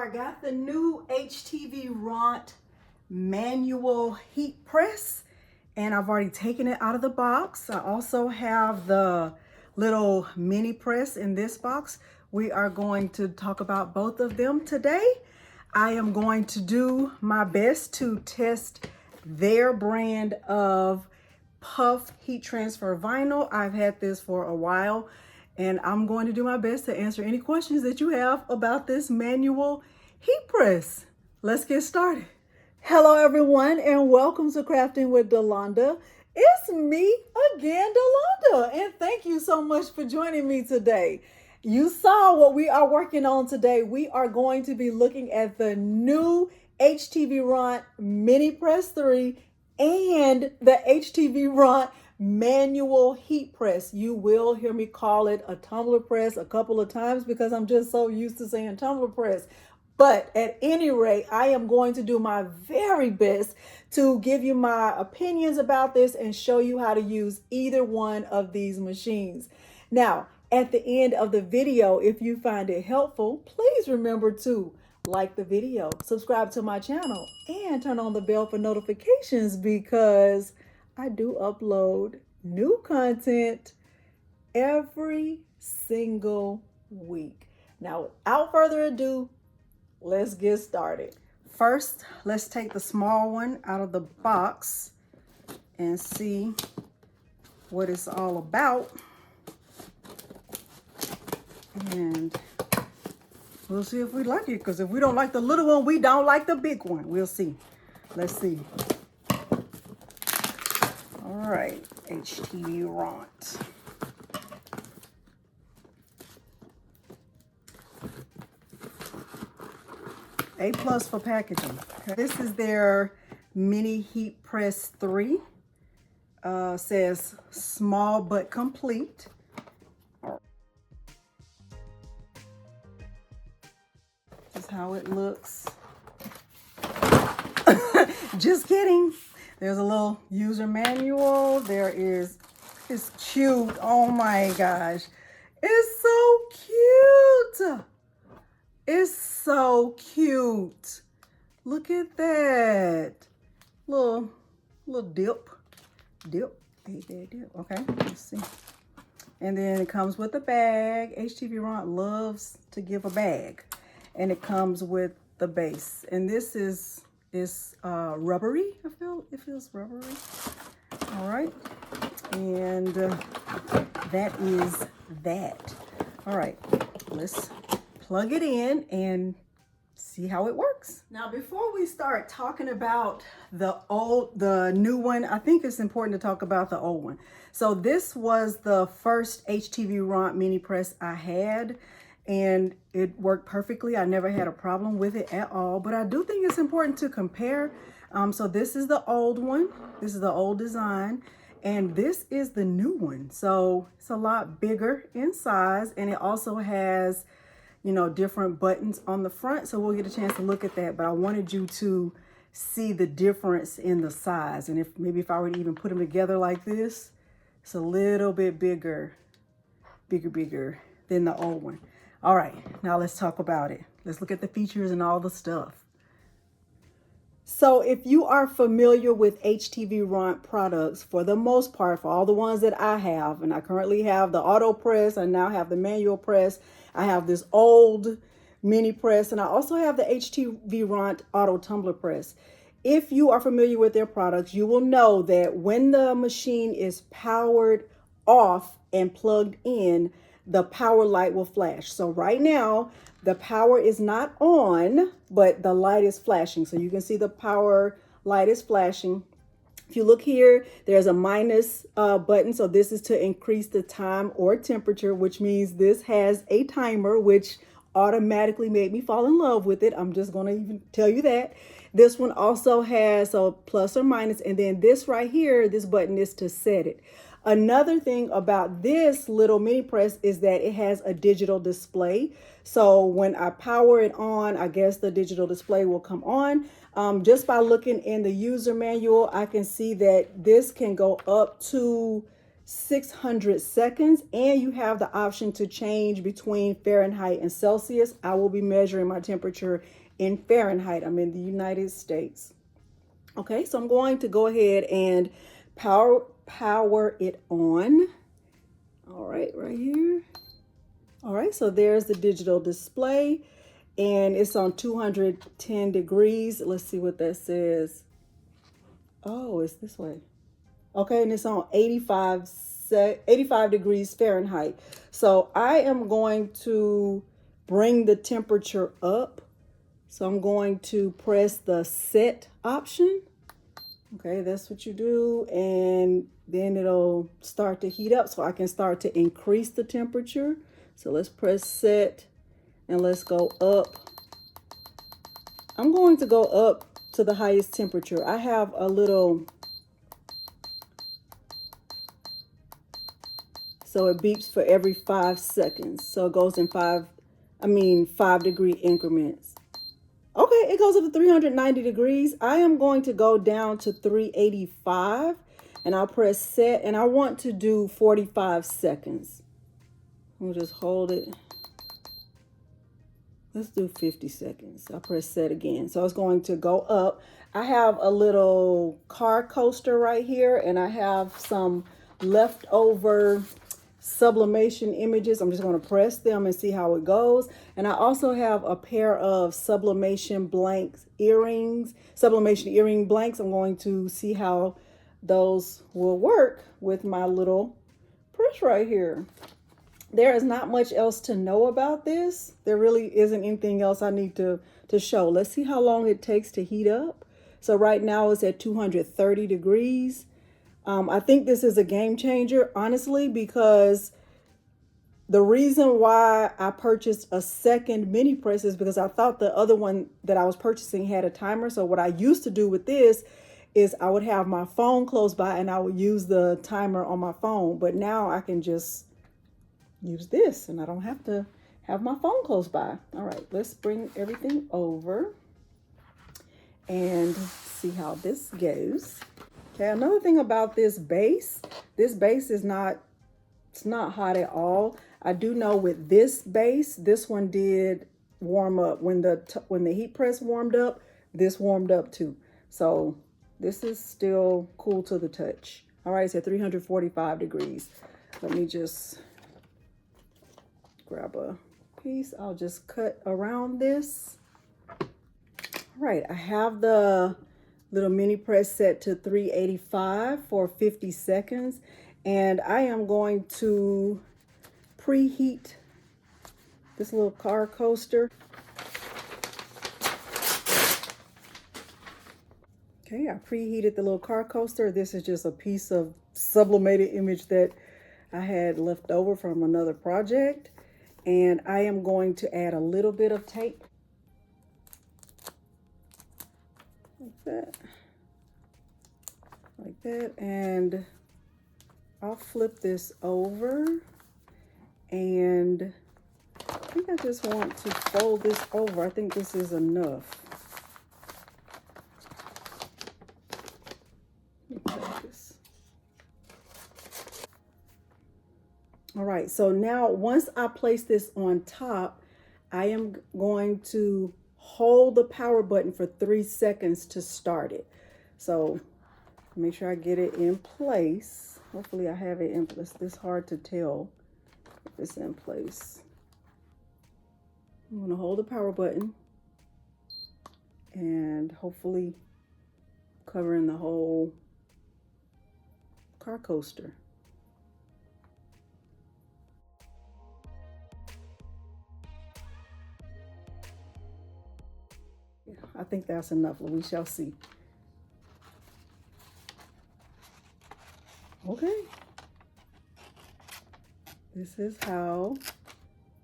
I got the new HTVRONT Manual Heat Press, and I've already taken it out of the box. I also have the little mini press in this box. We are going to talk about both of them today. I am going to do my best to test their brand of puff heat transfer vinyl. I've had this for a while, and I'm going to do my best to answer any questions that you have about this manual heat press. Let's get started. Hello everyone, and welcome to Crafting with Delonda. It's me again, Delonda, and thank you so much for joining me today. You saw what we are working on today. We are going to be looking at the new HTVRONT Mini Press 3 and the HTVRONT Manual Heat Press. You will hear me call it a tumbler press a couple of times because I'm just so used to saying tumbler press. But at any rate, I am going to do my very best to give you my opinions about this and show you how to use either one of these machines. Now, at the end of the video, if you find it helpful, please remember to like the video, subscribe to my channel, and turn on the bell for notifications because I do upload new content every single week. Now, without further ado, let's get started. First, let's take the small one out of the box and see what it's all about. And we'll see if we like it, because if we don't like the little one, we don't like the big one. We'll see. Let's see. All right, HTVRONT. A+ for packaging. Okay. This is their Mini Heat Press 3. Says small but complete. This is how it looks. Just kidding. There's a little user manual. It's cute. Oh my gosh. It's so cute. It's so cute. Look at that. Little dip. Okay, let's see. And then it comes with a bag. HTVRONT loves to give a bag. And it comes with the base. And this is rubbery. It feels rubbery. All right. And that is that. All right. Let's plug it in and see how it works. Now, before we start talking about the new one, I think it's important to talk about the old one. So this was the first HTVRONT mini press I had, and it worked perfectly. I never had a problem with it at all, but I do think it's important to compare. So this is the old one. This is the old design, and this is the new one. So it's a lot bigger in size, and it also has, you know, different buttons on the front. So we'll get a chance to look at that, but I wanted you to see the difference in the size. And if I were to even put them together like this, it's a little bit bigger than the old one. All right, now let's talk about it. Let's look at the features and all the stuff. So if you are familiar with HTVRONT products, for the most part, for all the ones that I have, and I currently have the auto press, I now have the manual press, I have this old mini press, and I also have the HTVRONT auto tumbler press. If you are familiar with their products, you will know that when the machine is powered off and plugged in, the power light will flash. So right now, the power is not on, but the light is flashing. So you can see the power light is flashing. If you look here, there's a minus button. So this is to increase the time or temperature, which means this has a timer, which automatically made me fall in love with it. I'm just going to even tell you that. This one also has a plus or minus, and then this right here, this button is to set it. Another thing about this little mini press is that it has a digital display. So when I power it on, I guess the digital display will come on. Just by looking in the user manual, I can see that this can go up to 600 seconds, and you have the option to change between Fahrenheit and Celsius. I will be measuring my temperature in Fahrenheit. I'm in the United States. Okay, so I'm going to go ahead and power it on. All right, right here. All right, so there's the digital display, and it's on 210 degrees. Let's see what that says. Oh, it's this way. Okay, and it's on 85 degrees Fahrenheit. So I am going to bring the temperature up. So I'm going to press the set option. Okay, that's what you do, and then it'll start to heat up, so I can start to increase the temperature. So let's press set, and let's go up. I'm going to go up to the highest temperature. I have a little, so it beeps for every 5 seconds. So it goes in 5 degree increments. Okay, it goes up to 390 degrees. I am going to go down to 385, and I'll press set, and I want to do 45 seconds. We'll just hold it. Let's do 50 seconds. I'll press set again. So it's going to go up. I have a little car coaster right here, and I have some leftover sublimation images. I'm just going to press them and see how it goes. And I also have a pair of sublimation earring blanks. I'm going to see how those will work with my little press right here. There is not much else to know about this. There really isn't anything else I need to show. Let's see how long it takes to heat up. So right now it's at 230 degrees. I think this is a game changer, honestly, because the reason why I purchased a second mini press is because I thought the other one that I was purchasing had a timer. So what I used to do with this is I would have my phone close by and I would use the timer on my phone. But now I can just use this and I don't have to have my phone close by. All right, let's bring everything over and see how this goes. Okay, another thing about this base is not hot at all. I do know with this base, this one did warm up. When the heat press warmed up, this warmed up too. So this is still cool to the touch. All right, it's at 345 degrees. Let me just grab a piece. I'll just cut around this. All right, I have the little mini press set to 385 for 50 seconds. And I am going to preheat this little car coaster. Okay, I preheated the little car coaster. This is just a piece of sublimated image that I had left over from another project. And I am going to add a little bit of tape. Like that. Like that. And I'll flip this over, and I think I just want to fold this over. I think this is enough. All right, so now once I place this on top, I am going to hold the power button for 3 seconds to start it. So make sure I get it in place. Hopefully I have it in place. It's hard to tell if it's in place. I'm going to hold the power button and hopefully covering the whole car coaster. Yeah, I think that's enough. We shall see. Okay, this is how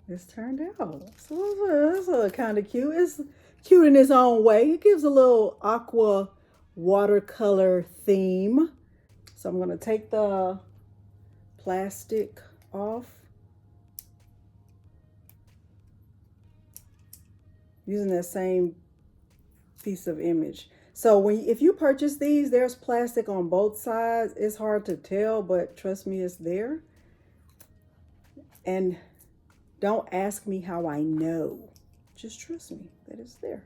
this turned out. So it's kind of cute. It's cute in its own way. It gives a little aqua watercolor theme. So I'm going to take the plastic off using that same piece of image. So if you purchase these, there's plastic on both sides. It's hard to tell, but trust me, it's there. And don't ask me how I know. Just trust me that it's there.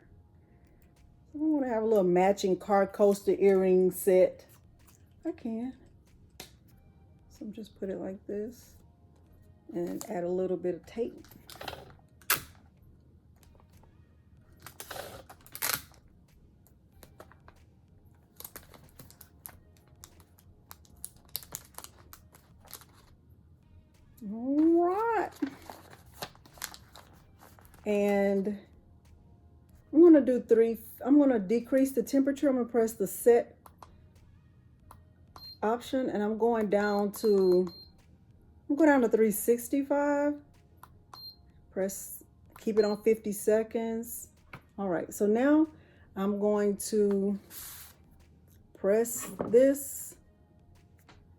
I want to have a little matching card coaster earring set. I can. So just put it like this and add a little bit of tape. All right. And I'm going to do I'm going to decrease the temperature. I'm going to press the set option, and I'm going down to 365. Keep it on 50 seconds. All right, so now I'm going to press this.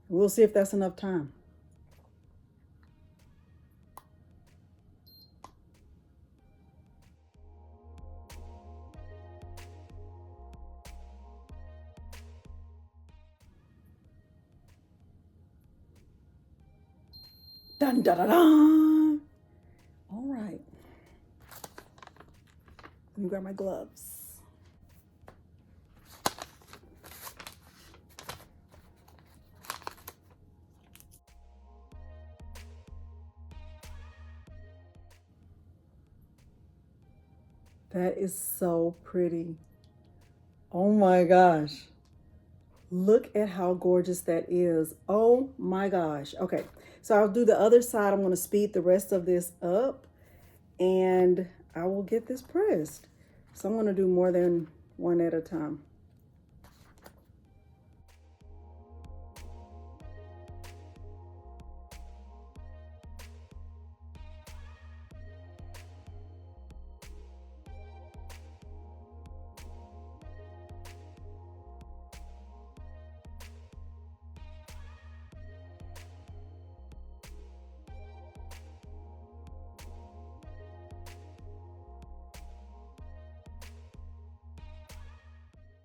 We'll see if that's enough time. Dun, dun, dun, dun. All right. Let me grab my gloves. That is so pretty. Oh my gosh. Look at how gorgeous that is. Oh my gosh. Okay, so I'll do the other side. I'm going to speed the rest of this up and I will get this pressed. So I'm going to do more than one at a time.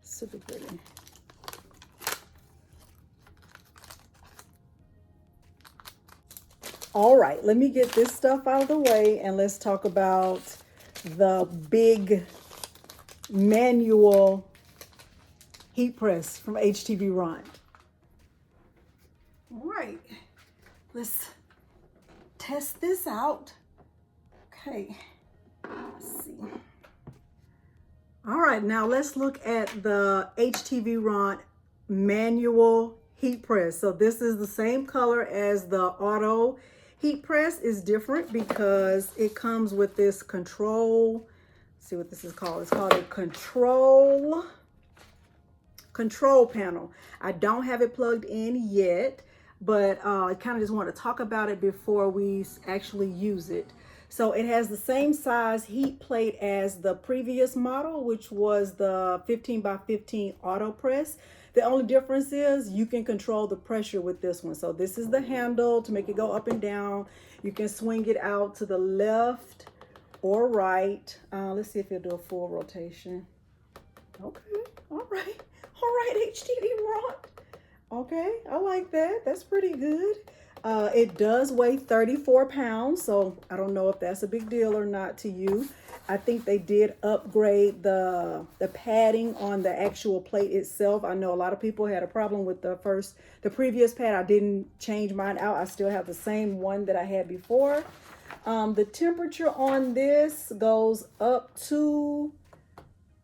Super pretty. All right, let me get this stuff out of the way and let's talk about the big manual heat press from HTVRONT. All right, let's test this out. Okay, let's see. All right, now let's look at the HTVRONT Manual Heat Press. So this is the same color as the Auto Heat Press. Is different because it comes with this control. Let's see what this is called. It's called a control panel. I don't have it plugged in yet, but I kind of just want to talk about it before we actually use it. So it has the same size heat plate as the previous model, which was the 15 by 15 auto press. The only difference is you can control the pressure with this one. So this is the handle to make it go up and down. You can swing it out to the left or right. Let's see if it'll do a full rotation. Okay, all right, HTVRONT. Okay, I like that. That's pretty good. It does weigh 34 pounds, so I don't know if that's a big deal or not to you. I think they did upgrade the padding on the actual plate itself. I know a lot of people had a problem with the previous pad. I didn't change mine out. I still have the same one that I had before. The temperature on this goes up to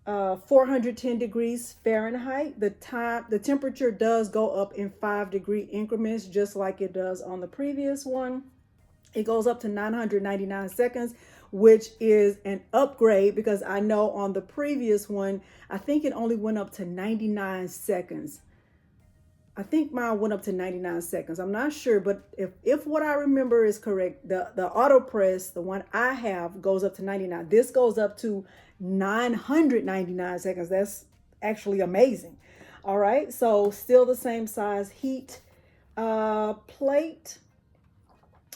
410 degrees Fahrenheit. The temperature does go up in 5-degree increments, just like it does on the previous one. It goes up to 999 seconds, which is an upgrade because I know on the previous one, I think it only went up to 99 seconds. I think mine went up to 99 seconds. I'm not sure, but if what I remember is correct, the auto press, the one I have, goes up to 99. This goes up to 999 seconds. That's actually amazing. All right, so still the same size heat plate.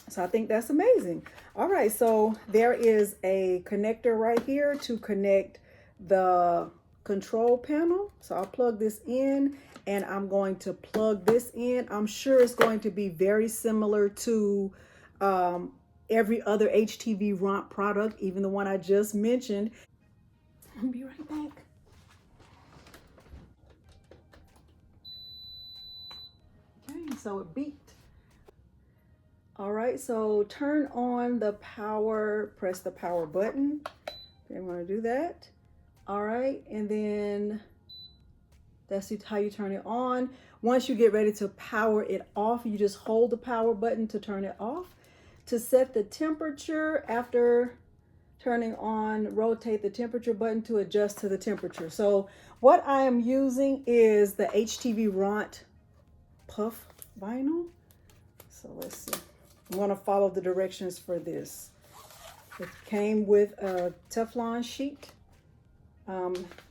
So I think that's amazing. All right, so there is a connector right here to connect the control panel. So I'll plug this in and I'm going to plug this in. I'm sure it's going to be very similar to every other HTVRONT product, even the one I just mentioned. I'll be right back. Okay, so it beeped. All right, so turn on the power, press the power button. Okay, I'm gonna do that. All right, and then that's how you turn it on. Once you get ready to power it off, you just hold the power button to turn it off. To set the temperature, after turning on, rotate the temperature button to adjust to the temperature. So what I am using is the HTVRONT puff vinyl. So let's see. I'm going to follow the directions for this. It came with a Teflon sheet.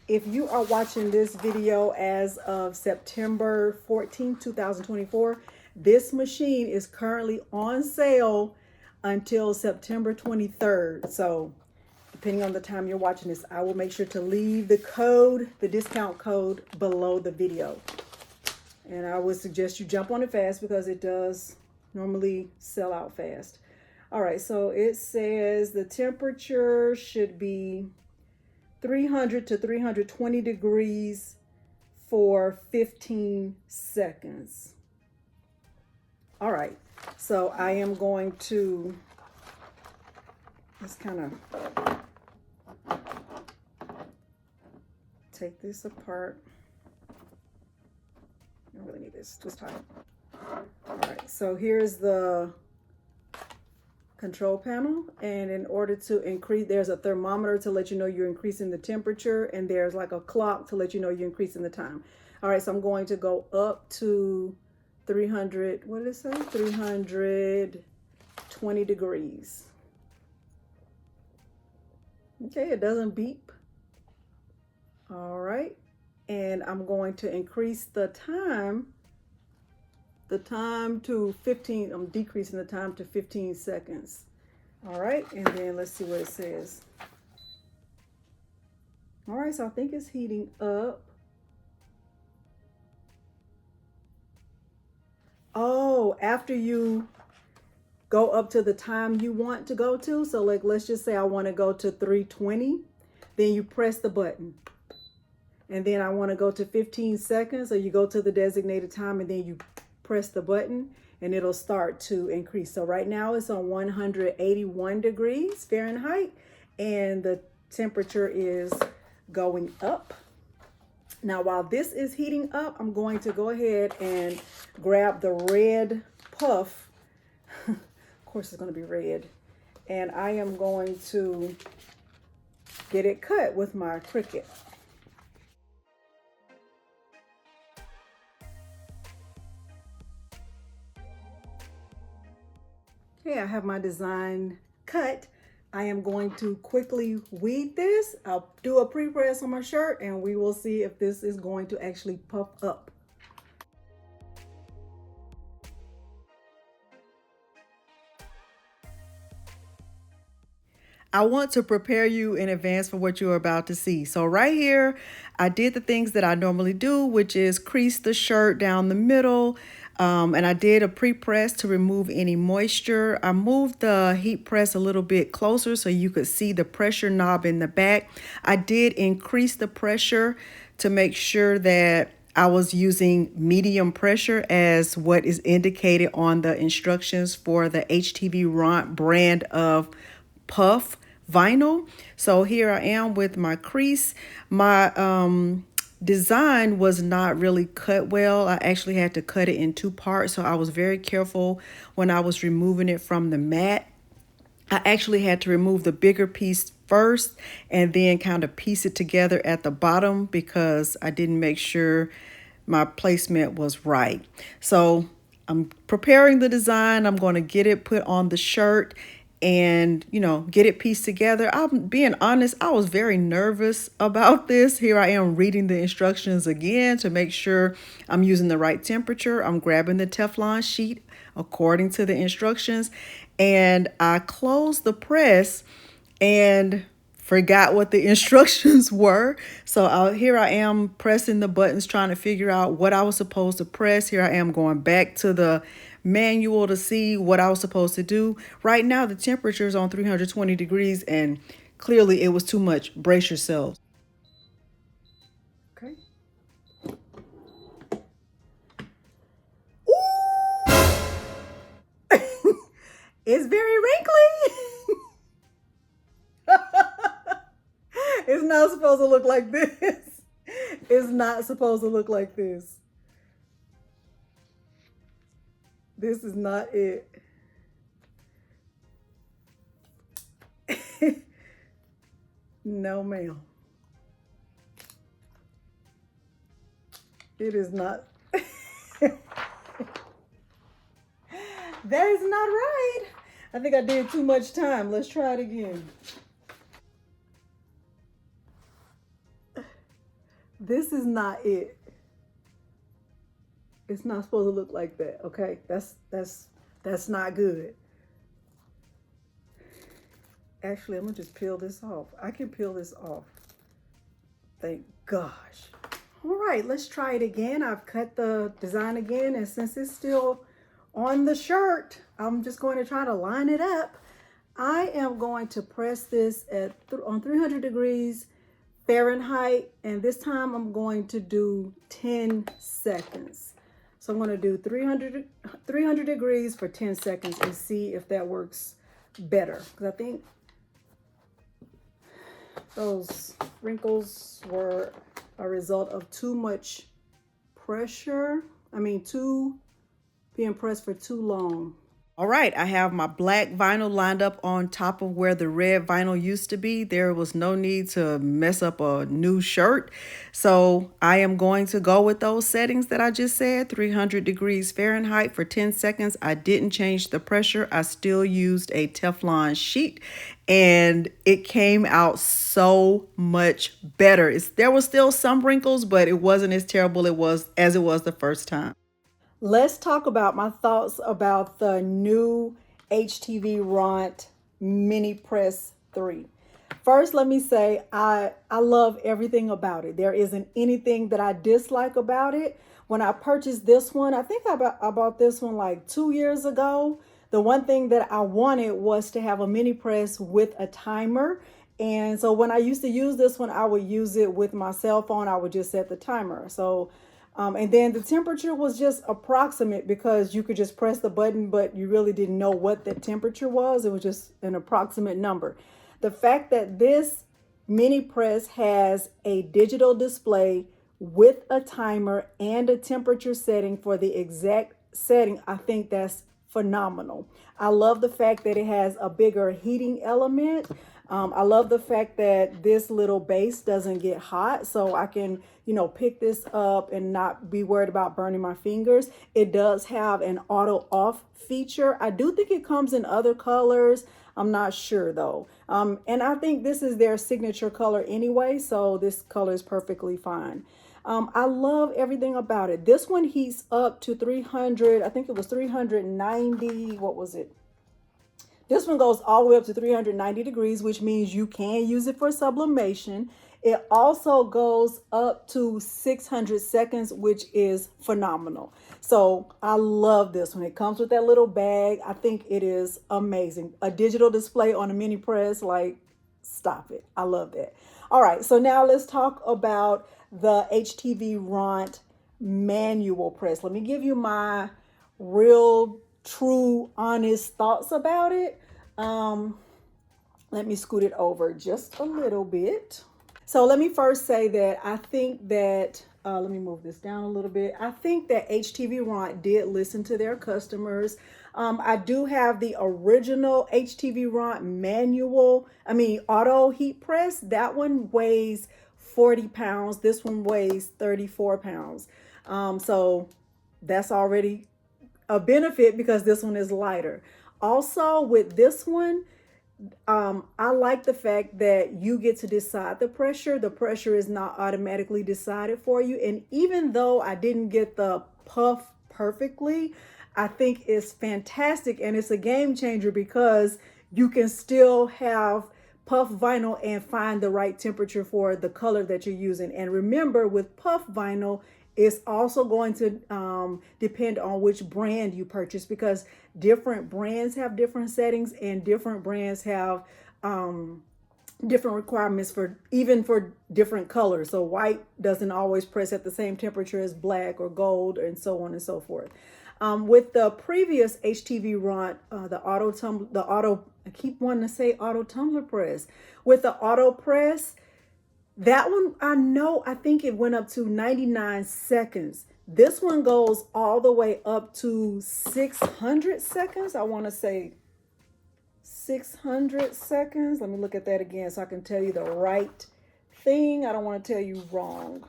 If you are watching this video as of September 14, 2024, this machine is currently on sale until September 23rd. So depending on the time you're watching this, I will make sure to leave the code, the discount code, below the video. And I would suggest you jump on it fast because it does normally sell out fast. All right, so it says the temperature should be 300 to 320 degrees for 15 seconds. All right, so I am going to just kind of take this apart. I don't really need this, twist tight. All right, so here's the control panel, and in order to increase, there's a thermometer to let you know you're increasing the temperature, and there's like a clock to let you know you're increasing the time. All right, so I'm going to go up to 300, what did it say? 320 degrees. Okay, it doesn't beep. All right, and I'm going to increase the time to 15, I'm decreasing the time to 15 seconds. All right, and then let's see what it says. All right, so I think it's heating up. Oh, after you go up to the time you want to go to, so like let's just say I want to go to 320, then you press the button. And then I want to go to 15 seconds, so you go to the designated time and then you press the button and it'll start to increase. So right now it's on 181 degrees Fahrenheit and the temperature is going up. Now while this is heating up, I'm going to go ahead and grab the red puff. Of course it's going to be red. And I am going to get it cut with my Cricut. Okay, I have my design cut. I am going to quickly weed this. I'll do a pre-press on my shirt and we will see if this is going to actually puff up. I want to prepare you in advance for what you're about to see. So right here, I did the things that I normally do, which is crease the shirt down the middle. And I did a pre-press to remove any moisture. I moved the heat press a little bit closer so you could see the pressure knob in the back. I did increase the pressure to make sure that I was using medium pressure as what is indicated on the instructions for the HTVRONT brand of puff vinyl. So here I am with my crease. My design was not really cut well. I actually had to cut it in two parts, so I was very careful when I was removing it from the mat. I actually had to remove the bigger piece first and then kind of piece it together at the bottom because I didn't make sure my placement was right. So I'm preparing the design. I'm going to get it put on the shirt and, you know, get it pieced together. I'm being honest, I was very nervous about this. Here I am reading the instructions again to make sure I'm using the right temperature. I'm grabbing the Teflon sheet according to the instructions, and I closed the press, and forgot what the instructions were. So here I am pressing the buttons, trying to figure out what I was supposed to press. Here I am going back to the manual to see what I was supposed to do. Right now, the temperature is on 320 degrees, and clearly it was too much. Brace yourselves. Okay. It's very wrinkly. It's not supposed to look like this. It's not supposed to look like this. This is not it. No, ma'am. It is not. That is not right. I think I did too much time. Let's try it again. This is not it. It's not supposed to look like that, okay? That's not good. Actually, I'm gonna just peel this off. I can peel this off. Thank gosh. All right, let's try it again. I've cut the design again, and since it's still on the shirt, I'm just going to try to line it up. I am going to press this on 300 degrees Fahrenheit, and this time I'm going to do 10 seconds. So I'm going to do 300 degrees for 10 seconds and see if that works better. Because I think those wrinkles were a result of too much pressure. Being pressed for too long. All right, I have my black vinyl lined up on top of where the red vinyl used to be. There was no need to mess up a new shirt. So I am going to go with those settings that I just said, 300 degrees Fahrenheit for 10 seconds. I didn't change the pressure. I still used a Teflon sheet, and it came out so much better. There was still some wrinkles, but it wasn't as terrible as it was the first time. Let's talk about my thoughts about the new HTVRONT Mini Press 3. First, let me say I love everything about it. There isn't anything that I dislike about it. When I purchased this one, I think I bought this one like 2 years ago. The one thing that I wanted was to have a mini press with a timer. And so when I used to use this one, I would use it with my cell phone. I would just set the timer. And then the temperature was just approximate because you could just press the button, but you really didn't know what the temperature was. It was just an approximate number. The fact that this mini press has a digital display with a timer and a temperature setting for the exact setting, I think that's phenomenal. I love the fact that it has a bigger heating element. I love the fact that this little base doesn't get hot, so I can, pick this up and not be worried about burning my fingers. It does have an auto off feature. I do think it comes in other colors. I'm not sure though. And I think this is their signature color anyway, so this color is perfectly fine. I love everything about it. This one heats up to 300, I think it was 390, what was it? This one goes all the way up to 390 degrees, which means you can use it for sublimation. It also goes up to 600 seconds, which is phenomenal. So I love this one. It comes with that little bag. I think it is amazing. A digital display on a mini press, like, stop it. I love that. All right, so now let's talk about the HTVRONT Manual Press. Let me give you my real, true, honest thoughts about it. Let me scoot it over just a little bit. So let me first say that I think that, let me move this down a little bit. I think that HTVRONT did listen to their customers. I do have the original HTVRONT auto heat press. That one weighs 40 pounds. This one weighs 34 pounds. So that's already a benefit because this one is lighter. Also with this one, I like the fact that you get to decide the pressure. The pressure is not automatically decided for you. And even though I didn't get the puff perfectly, I think it's fantastic and it's a game changer because you can still have puff vinyl and find the right temperature for the color that you're using. And remember, with puff vinyl, it's also going to depend on which brand you purchase, because different brands have different settings and different brands have different requirements for different colors. So white doesn't always press at the same temperature as black or gold, and so on and so forth. With the previous HTVRONT, I keep wanting to say auto tumbler press. With the auto press, that one, I think it went up to 99 seconds. This one goes all the way up to 600 seconds. I want to say 600 seconds. Let me look at that again so I can tell you the right thing. I don't want to tell you wrong.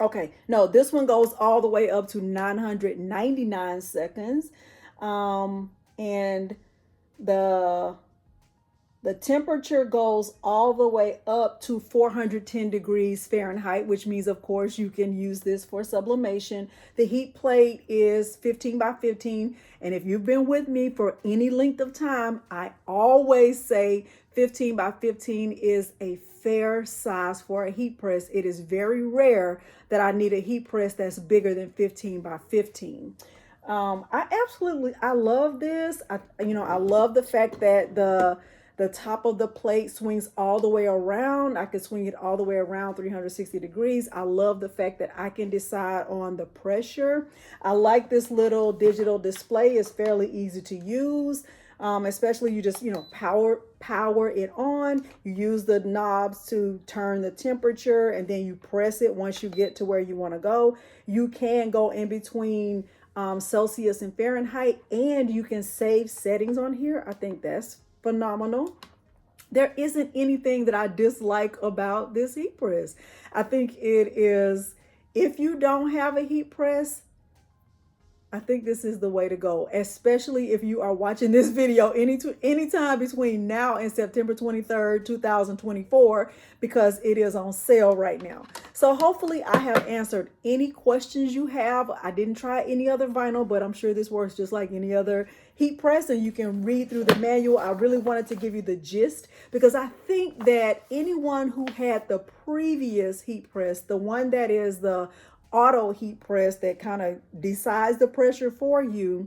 Okay, no, this one goes all the way up to 999 seconds. And the temperature goes all the way up to 410 degrees Fahrenheit, which means, of course, you can use this for sublimation. The heat plate is 15 by 15. And if you've been with me for any length of time, I always say 15 by 15 is a fair size for a heat press. It is very rare that I need a heat press that's bigger than 15 by 15. I love this. I love the fact that the top of the plate swings all the way around. I can swing it all the way around 360 degrees. I love the fact that I can decide on the pressure. I like this little digital display. It's fairly easy to use. Especially you just, power it on. You use the knobs to turn the temperature, and then you press it once you get to where you want to go. You can go in between Celsius and Fahrenheit, and you can save settings on here. I think that's phenomenal. There isn't anything that I dislike about this heat press. I think it is, if you don't have a heat press, I think this is the way to go, especially if you are watching this video anytime between now and September 23rd, 2024, because it is on sale right now. So hopefully I have answered any questions you have. I didn't try any other vinyl, but I'm sure this works just like any other heat press, and you can read through the manual. I really wanted to give you the gist, because I think that anyone who had the previous heat press, the one that is the auto heat press that kind of decides the pressure for you,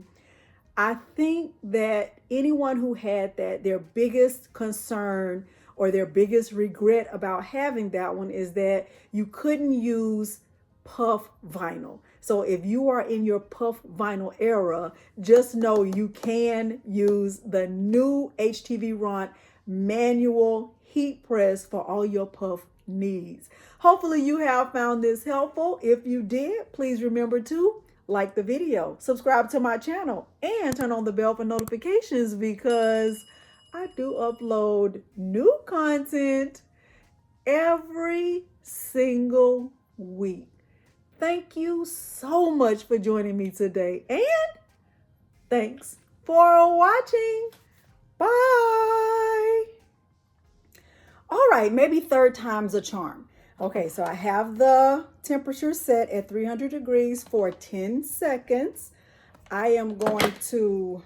I think that anyone who had that, their biggest concern or their biggest regret about having that one is that you couldn't use puff vinyl. So if you are in your puff vinyl era, just know you can use the new HTVRONT manual heat press for all your puff needs. Hopefully you have found this helpful. If you did, please remember to like the video, subscribe to my channel, and turn on the bell for notifications, because I do upload new content every single week. Thank you so much for joining me today, and thanks for watching. Bye. All right, maybe third time's a charm. Okay, so I have the temperature set at 300 degrees for 10 seconds. I am going to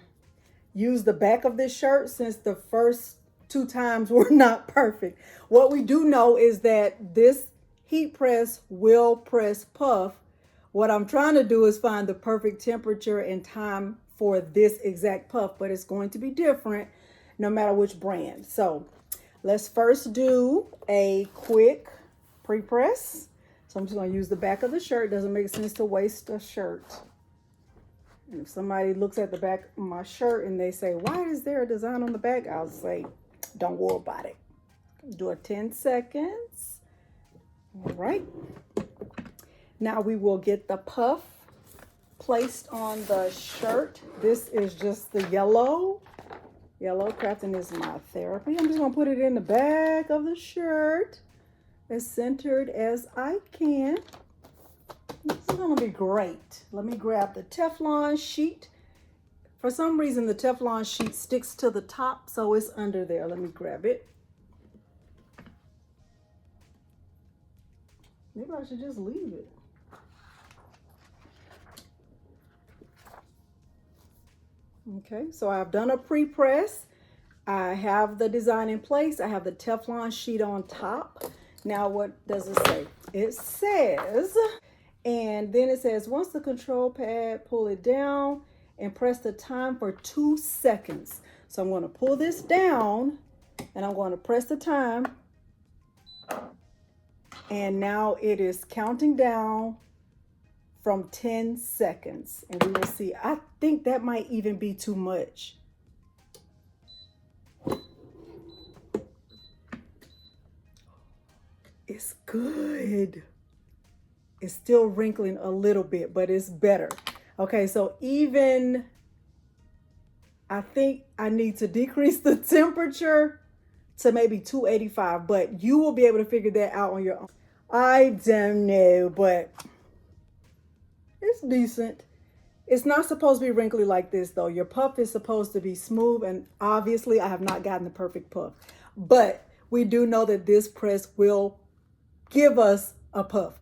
use the back of this shirt since the first 2 times were not perfect. What we do know is that this heat press will press puff. What I'm trying to do is find the perfect temperature and time for this exact puff, but it's going to be different no matter which brand. So let's first do a quick pre-press. So I'm just going to use the back of the shirt. Doesn't make sense to waste a shirt. And if somebody looks at the back of my shirt and they say, why is there a design on the back? I'll say, don't worry about it. Do a 10 seconds. All right. Now we will get the puff placed on the shirt. This is just the yellow. Yellow crafting is my therapy. I'm just going to put it in the back of the shirt as centered as I can. This is going to be great. Let me grab the Teflon sheet. For some reason, the Teflon sheet sticks to the top, so it's under there. Let me grab it. Maybe I should just leave it. Okay, so I've done a pre-press. I have the design in place. I have the Teflon sheet on top. Now, what does it say? It says, and then it says, once the control pad, pull it down and press the time for 2 seconds. So I'm going to pull this down and I'm going to press the time. And now it is counting down from 10 seconds. And we will see. I think that might even be too much. It's good. It's still wrinkling a little bit, but it's better. Okay, so even I think I need to decrease the temperature to maybe 285, but you will be able to figure that out on your own. I don't know, but it's decent. It's not supposed to be wrinkly like this though. Your puff is supposed to be smooth, and obviously I have not gotten the perfect puff, but we do know that this press will give us a puff.